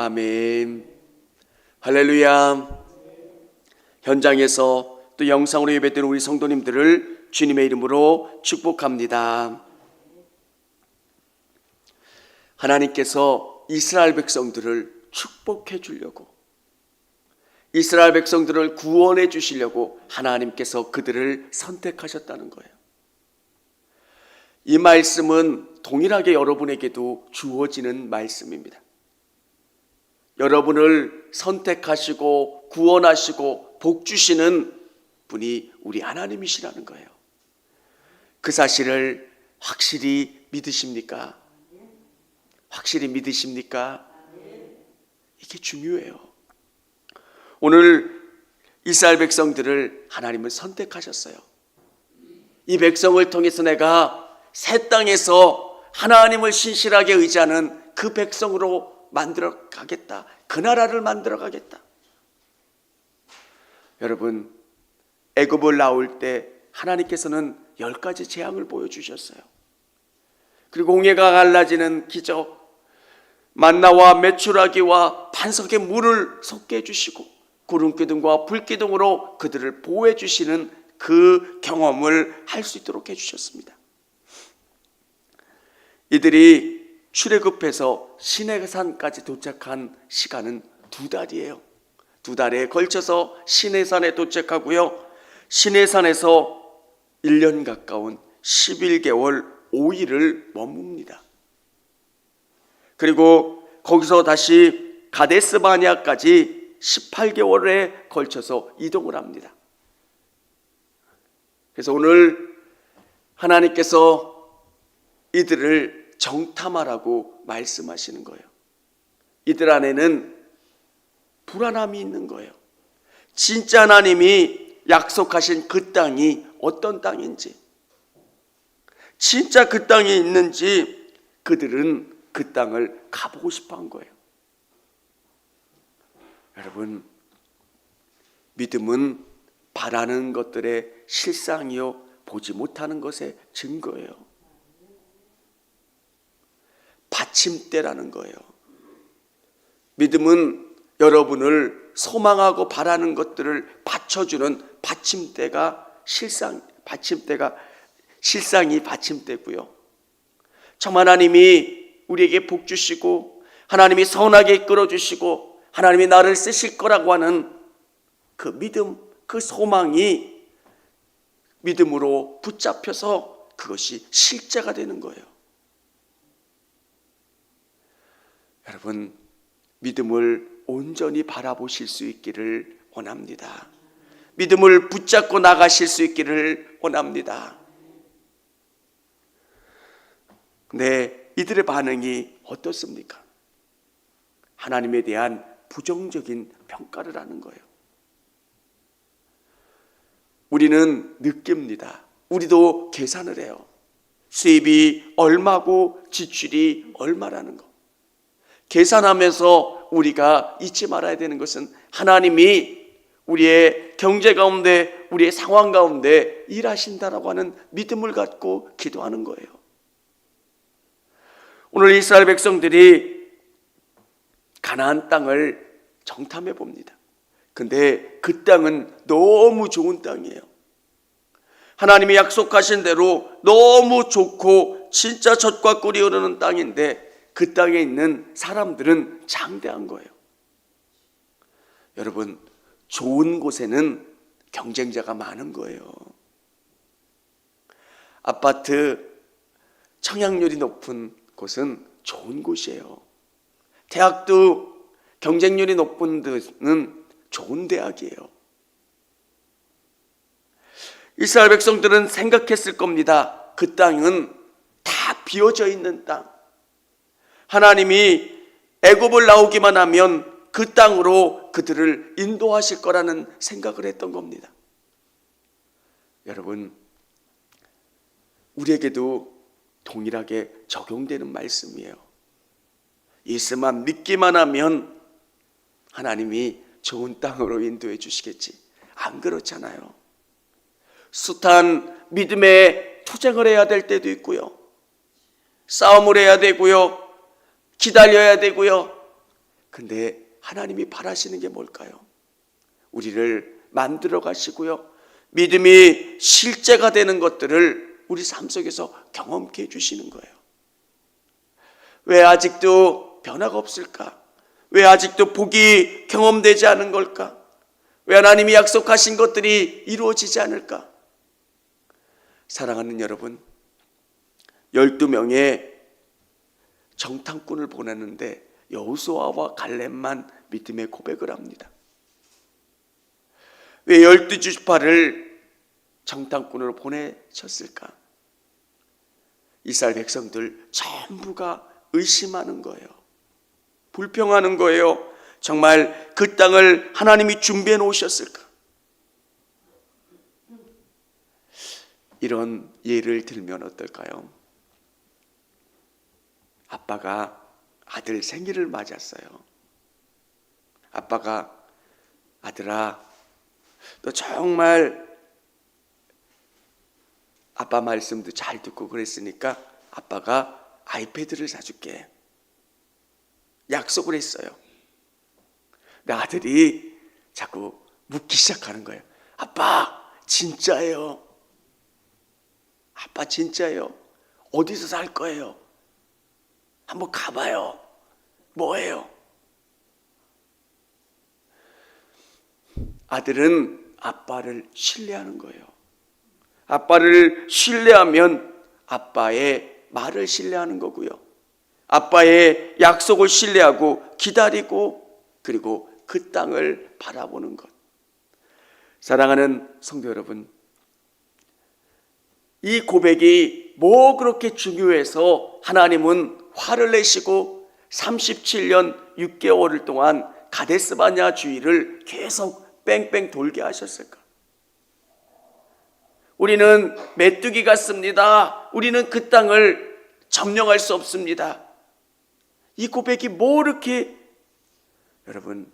아멘. 할렐루야. 현장에서 또 영상으로 예배드리는 우리 성도님들을 주님의 이름으로 축복합니다. 하나님께서 이스라엘 백성들을 축복해 주려고, 이스라엘 백성들을 구원해 주시려고 하나님께서 그들을 선택하셨다는 거예요. 이 말씀은 동일하게 여러분에게도 주어지는 말씀입니다. 여러분을 선택하시고 구원하시고 복 주시는 분이 우리 하나님이시라는 거예요. 그 사실을 확실히 믿으십니까? 확실히 믿으십니까? 이게 중요해요. 오늘 이스라엘 백성들을 하나님은 선택하셨어요. 이 백성을 통해서 내가 새 땅에서 하나님을 신실하게 의지하는 그 백성으로 만들어 가겠다. 그 나라를 만들어 가겠다. 여러분, 애굽을 나올 때 하나님께서는 10가지 재앙을 보여주셨어요. 그리고 홍해가 갈라지는 기적, 만나와 메추라기와 반석의 물을 솟게 해주시고 구름기둥과 불기둥으로 그들을 보호해 주시는 그 경험을 할 수 있도록 해주셨습니다. 이들이 출애굽해서 시내산까지 도착한 시간은 2달이에요. 2달에 걸쳐서 시내산에 도착하고요, 시내산에서 1년 가까운 11개월 5일을 머뭅니다. 그리고 거기서 다시 가데스 바네아까지 18개월에 걸쳐서 이동을 합니다. 그래서 오늘 하나님께서 이들을 정탐하라고 말씀하시는 거예요. 이들 안에는 불안함이 있는 거예요. 진짜 하나님이 약속하신 그 땅이 어떤 땅인지, 진짜 그 땅이 있는지 그들은 그 땅을 가보고 싶어 한 거예요. 여러분, 믿음은 바라는 것들의 실상이요 보지 못하는 것의 증거예요. 받침대라는 거예요. 믿음은 여러분을 소망하고 바라는 것들을 받쳐주는 실상이 받침대고요. 참 하나님이 우리에게 복 주시고 하나님이 선하게 이끌어 주시고 하나님이 나를 쓰실 거라고 하는 그 믿음, 그 소망이 믿음으로 붙잡혀서 그것이 실제가 되는 거예요. 여러분, 믿음을 온전히 바라보실 수 있기를 원합니다. 믿음을 붙잡고 나가실 수 있기를 원합니다. 근데 이들의 반응이 어떻습니까? 하나님에 대한 부정적인 평가를 하는 거예요. 우리는 느낍니다. 우리도 계산을 해요. 수입이 얼마고 지출이 얼마라는 거. 계산하면서 우리가 잊지 말아야 되는 것은 하나님이 우리의 경제 가운데, 우리의 상황 가운데 일하신다라고 하는 믿음을 갖고 기도하는 거예요. 오늘 이스라엘 백성들이 가나안 땅을 정탐해 봅니다. 근데 그 땅은 너무 좋은 땅이에요. 하나님이 약속하신 대로 너무 좋고 진짜 젖과 꿀이 흐르는 땅인데 그 땅에 있는 사람들은 장대한 거예요. 여러분, 좋은 곳에는 경쟁자가 많은 거예요. 아파트 청약률이 높은 곳은 좋은 곳이에요. 대학도 경쟁률이 높은 데는 좋은 대학이에요. 이스라엘 백성들은 생각했을 겁니다. 그 땅은 다 비어져 있는 땅. 하나님이 애굽을 나오기만 하면 그 땅으로 그들을 인도하실 거라는 생각을 했던 겁니다. 여러분, 우리에게도 동일하게 적용되는 말씀이에요. 예수만 믿기만 하면 하나님이 좋은 땅으로 인도해 주시겠지. 안 그렇잖아요. 숱한 믿음의 투쟁을 해야 될 때도 있고요. 싸움을 해야 되고요. 기다려야 되고요. 근데 하나님이 바라시는 게 뭘까요? 우리를 만들어 가시고요, 믿음이 실제가 되는 것들을 우리 삶 속에서 경험케 해주시는 거예요. 왜 아직도 변화가 없을까? 왜 아직도 복이 경험되지 않은 걸까? 왜 하나님이 약속하신 것들이 이루어지지 않을까? 사랑하는 여러분, 12명의 정탐꾼을 보냈는데 여호수아와 갈렙만 믿음의 고백을 합니다. 왜 12지파를 정탐꾼으로 보내셨을까? 이스라엘 백성들 전부가 의심하는 거예요. 불평하는 거예요. 정말 그 땅을 하나님이 준비해 놓으셨을까? 이런 예를 들면 어떨까요? 아빠가 아들 생일을 맞았어요. 아빠가, 아들아, 너 정말 아빠 말씀도 잘 듣고 그랬으니까 아빠가 아이패드를 사줄게. 약속을 했어요. 근데 아들이 자꾸 묻기 시작하는 거예요. 아빠, 진짜예요? 아빠 진짜예요? 어디서 살 거예요? 한번 가봐요. 뭐예요? 아들은 아빠를 신뢰하는 거예요. 아빠를 신뢰하면 아빠의 말을 신뢰하는 거고요, 아빠의 약속을 신뢰하고 기다리고, 그리고 그 땅을 바라보는 것. 사랑하는 성도 여러분, 이 고백이 뭐 그렇게 중요해서 하나님은 화를 내시고 37년 6개월을 동안 가데스바냐 주위를 계속 뺑뺑 돌게 하셨을까? 우리는 메뚜기 같습니다. 우리는 그 땅을 점령할 수 없습니다. 이 고백이 뭐 이렇게, 여러분,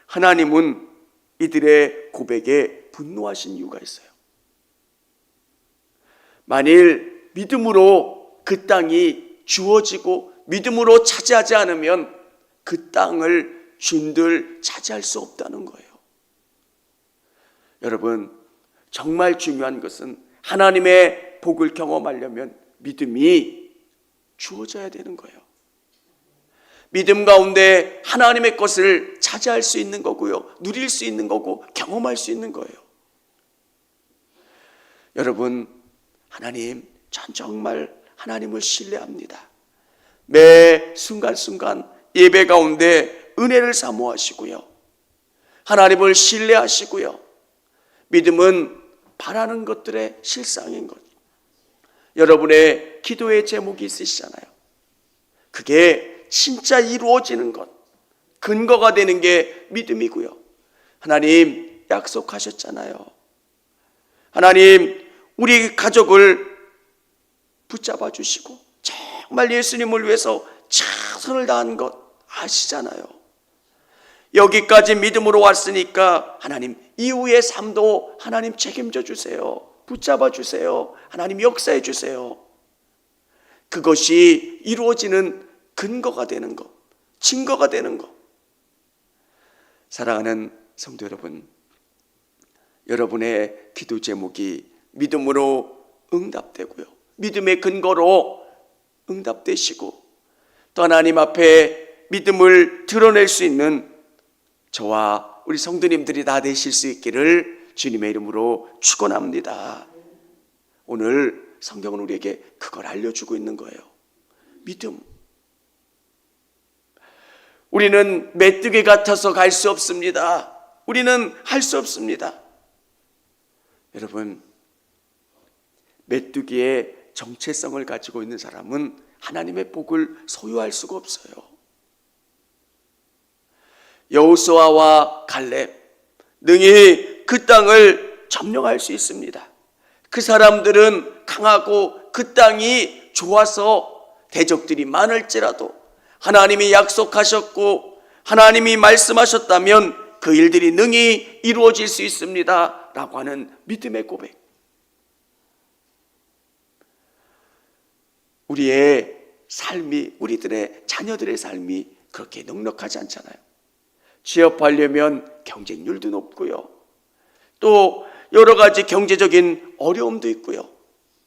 하나님은 이들의 고백에 분노하신 이유가 있어요. 만일 믿음으로 그 땅이 주어지고 믿음으로 차지하지 않으면 그 땅을 준들 차지할 수 없다는 거예요. 여러분, 정말 중요한 것은 하나님의 복을 경험하려면 믿음이 주어져야 되는 거예요. 믿음 가운데 하나님의 것을 차지할 수 있는 거고요, 누릴 수 있는 거고, 경험할 수 있는 거예요. 여러분, 하나님, 전 정말 하나님을 신뢰합니다. 매 순간순간 예배 가운데 은혜를 사모하시고요, 하나님을 신뢰하시고요, 믿음은 바라는 것들의 실상인 것. 여러분의 기도의 제목이 있으시잖아요. 그게 진짜 이루어지는 것, 근거가 되는 게 믿음이고요. 하나님 약속하셨잖아요. 하나님, 우리 가족을 붙잡아 주시고 정말 예수님을 위해서 최선을 다한 것 아시잖아요. 여기까지 믿음으로 왔으니까 하나님, 이후의 삶도 하나님 책임져 주세요. 붙잡아 주세요. 하나님 역사해 주세요. 그것이 이루어지는 근거가 되는 것, 증거가 되는 것. 사랑하는 성도 여러분, 여러분의 기도 제목이 믿음으로 응답되고요, 믿음의 근거로 응답되시고, 또 하나님 앞에 믿음을 드러낼 수 있는 저와 우리 성도님들이 다 되실 수 있기를 주님의 이름으로 축원합니다. 오늘 성경은 우리에게 그걸 알려주고 있는 거예요. 믿음. 우리는 메뚜기 같아서 갈 수 없습니다. 우리는 할 수 없습니다. 여러분, 메뚜기의 정체성을 가지고 있는 사람은 하나님의 복을 소유할 수가 없어요. 여호수아와 갈렙 능히 그 땅을 점령할 수 있습니다. 그 사람들은 강하고 그 땅이 좋아서 대적들이 많을지라도 하나님이 약속하셨고 하나님이 말씀하셨다면 그 일들이 능히 이루어질 수 있습니다 라고 하는 믿음의 고백. 우리의 삶이, 우리들의 자녀들의 삶이 그렇게 넉넉하지 않잖아요. 취업하려면 경쟁률도 높고요. 또 여러 가지 경제적인 어려움도 있고요.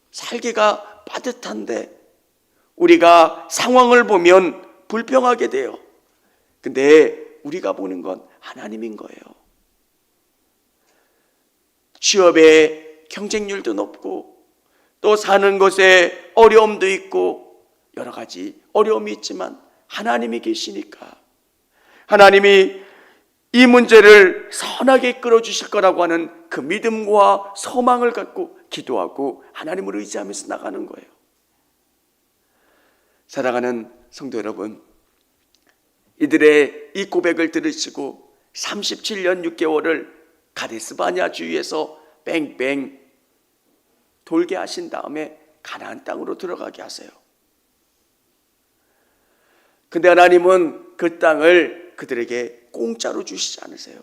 살기가 빠듯한데 우리가 상황을 보면 불평하게 돼요. 근데 우리가 보는 건 하나님인 거예요. 취업의 경쟁률도 높고 또 사는 것에 어려움도 있고 여러 가지 어려움이 있지만 하나님이 계시니까 하나님이 이 문제를 선하게 끌어주실 거라고 하는 그 믿음과 소망을 갖고 기도하고 하나님을 의지하면서 나가는 거예요. 사랑하는 성도 여러분, 이들의 이 고백을 들으시고 37년 6개월을 가데스 바냐 주위에서 뺑뺑 돌게 하신 다음에 가나안 땅으로 들어가게 하세요. 근데 하나님은 그 땅을 그들에게 공짜로 주시지 않으세요.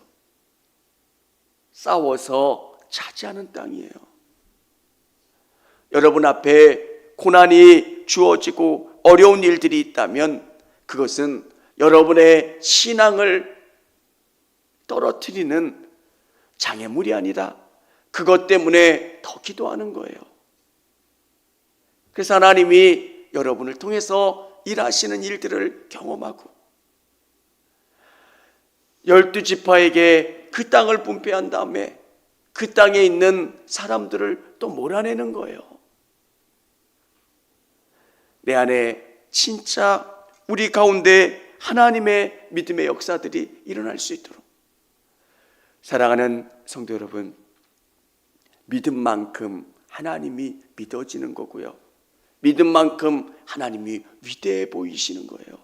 싸워서 차지하는 땅이에요. 여러분 앞에 고난이 주어지고 어려운 일들이 있다면 그것은 여러분의 신앙을 떨어뜨리는 장애물이 아니라 그것 때문에 더 기도하는 거예요. 그래서 하나님이 여러분을 통해서 일하시는 일들을 경험하고 12지파에게 그 땅을 분배한 다음에 그 땅에 있는 사람들을 또 몰아내는 거예요. 내 안에 진짜 우리 가운데 하나님의 믿음의 역사들이 일어날 수 있도록 사랑하는 성도 여러분, 믿음만큼 하나님이 믿어지는 거고요. 믿음만큼 하나님이 위대해 보이시는 거예요.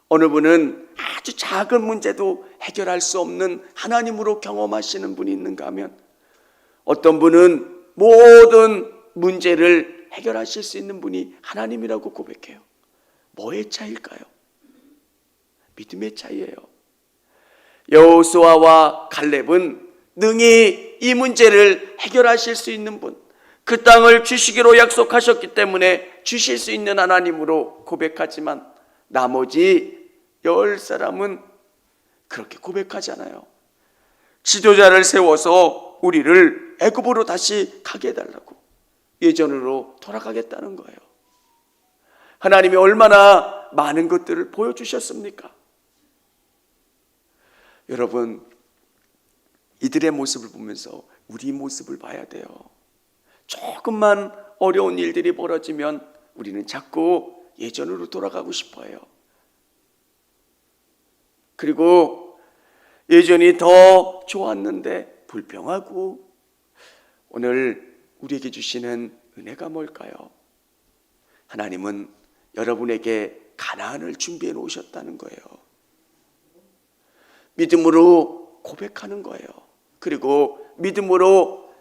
어느 분은 아주 작은 문제도 해결할 수 없는 하나님으로 경험하시는 분이 있는가 하면 어떤 분은 모든 문제를 해결하실 수 있는 분이 하나님이라고 고백해요. 뭐의 차이일까요? 믿음의 차이예요. 여호수아와 갈렙은 능히 이 문제를 해결하실 수 있는 분, 그 땅을 주시기로 약속하셨기 때문에 주실 수 있는 하나님으로 고백하지만 나머지 10사람은 그렇게 고백하잖아요. 지도자를 세워서 우리를 애굽으로 다시 가게 해달라고, 예전으로 돌아가겠다는 거예요. 하나님이 얼마나 많은 것들을 보여주셨습니까? 여러분, 이들의 모습을 보면서 우리 모습을 봐야 돼요. 조금만 어려운 일들이 벌어지면 우리는 자꾸 예전으로 돌아가고 싶어요. 그리고 예전이 더 좋았는데 불평하고, 오늘 우리에게 주시는 은혜가 뭘까요? 하나님은 여러분에게 가나안을 준비해 놓으셨다는 거예요. 믿음으로 고백하는 거예요. 그리고 믿음으로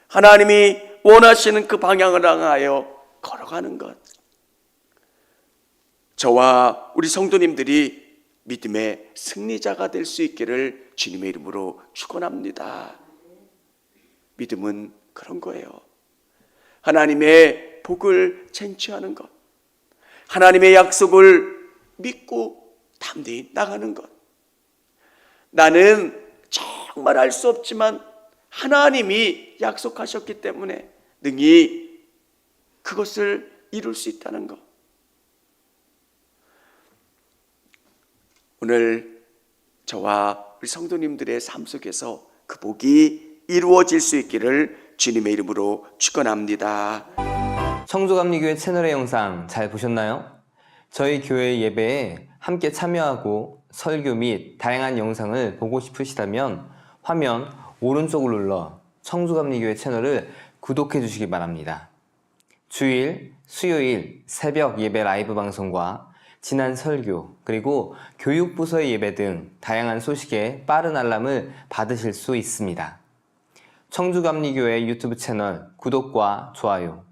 하나님이 원하시는 그 방향을 향하여 걸어가는 것. 저와 우리 성도님들이 믿음의 승리자가 될 수 있기를 주님의 이름으로 축원합니다. 믿음은 그런 거예요. 하나님의 복을 쟁취하는 것, 하나님의 약속을 믿고 담대히 나가는 것. 나는 정말 알 수 없지만 하나님이 약속하셨기 때문에 능히 그것을 이룰 수 있다는 것. 오늘 저와 우리 성도님들의 삶 속에서 그 복이 이루어질 수 있기를 주님의 이름으로 축원합니다. 청주감리교회 채널의 영상 잘 보셨나요? 저희 교회 예배에 함께 참여하고 설교 및 다양한 영상을 보고 싶으시다면 화면 오른쪽을 눌러 청주감리교회 채널을 구독해 주시기 바랍니다. 주일, 수요일 새벽 예배 라이브 방송과 지난 설교, 그리고 교육부서의 예배 등 다양한 소식에 빠른 알람을 받으실 수 있습니다. 청주감리교회 유튜브 채널 구독과 좋아요,